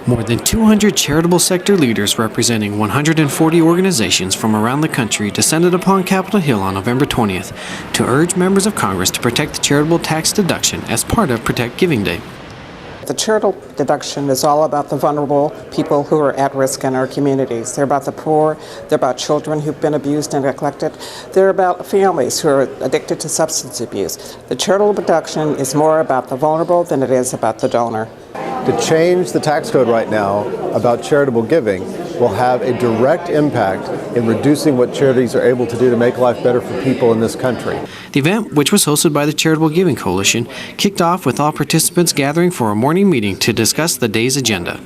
More than 200 charitable sector leaders representing 140 organizations from around the country descended upon Capitol Hill on November 20th to urge members of Congress to protect the charitable tax deduction as part of Protect Giving Day. The charitable deduction is all about the vulnerable people who are at risk in our communities. They're about the poor, they're about children who've been abused and neglected, they're about families who are addicted to substance abuse. The charitable deduction is more about the vulnerable than it is about the donor. To change the tax code right now about charitable giving will have a direct impact in reducing what charities are able to do to make life better for people in this country. The event, which was hosted by the Charitable Giving Coalition, kicked off with all participants gathering for a morning meeting to discuss the day's agenda.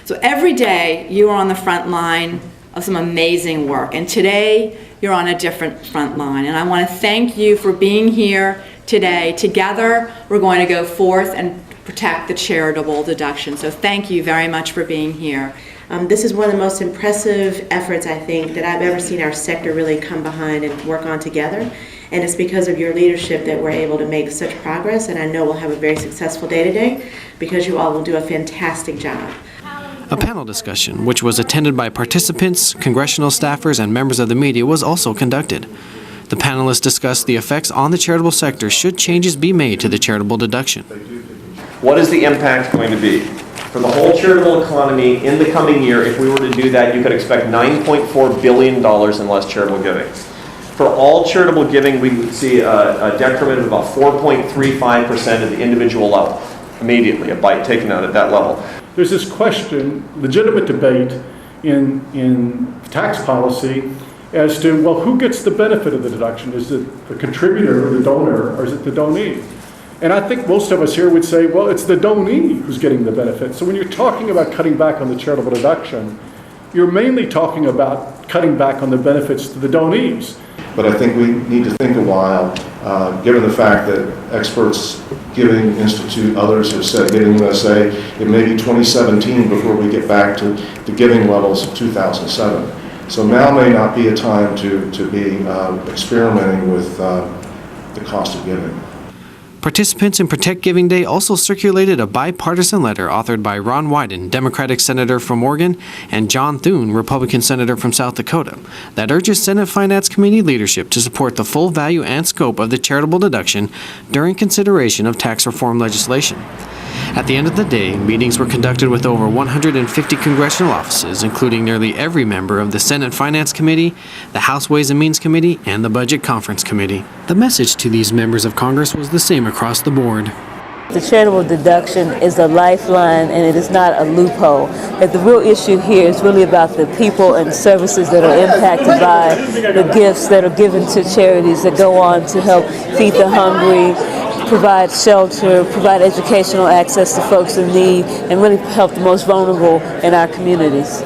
So every day you are on the front line of some amazing work, and today you're on a different front line. And I want to thank you for being here today. Together we're going to go forth and protect the charitable deduction. So thank you very much for being here. This is one of the most impressive efforts, I think, that I've ever seen our sector really come behind and work on together. And it's because of your leadership that we're able to make such progress, and I know we'll have a very successful day today because you all will do a fantastic job. A panel discussion, which was attended by participants, congressional staffers, and members of the media, was also conducted. The panelists discussed the effects on the charitable sector should changes be made to the charitable deduction. What is the impact going to be? For the whole charitable economy in the coming year, if we were to do that, you could expect $9.4 billion in less charitable giving. For all charitable giving, we would see a decrement of about 4.35% at the individual level, immediately, a bite taken out at that level. There's this question, legitimate debate in tax policy as to, well, who gets the benefit of the deduction? Is it the contributor or the donor, or is it the donee? And I think most of us here would say, well, it's the donee who's getting the benefit. So when you're talking about cutting back on the charitable deduction, you're mainly talking about cutting back on the benefits to the donees. But I think we need to think a while, given the fact that experts, Giving Institute, others have said, Giving USA, it may be 2017 before we get back to the giving levels of 2007. So now may not be a time to be experimenting with the cost of giving. Participants in Protect Giving Day also circulated a bipartisan letter authored by Ron Wyden, Democratic Senator from Oregon, and John Thune, Republican Senator from South Dakota, that urges Senate Finance Committee leadership to support the full value and scope of the charitable deduction during consideration of tax reform legislation. At the end of the day, meetings were conducted with over 150 congressional offices, including nearly every member of the Senate Finance Committee, the House Ways and Means Committee, and the Budget Conference Committee. The message to these members of Congress was the same across the board. The charitable deduction is a lifeline, and it is not a loophole. That the real issue here is really about the people and services that are impacted by the gifts that are given to charities that go on to help feed the hungry, provide shelter, provide educational access to folks in need, and really help the most vulnerable in our communities.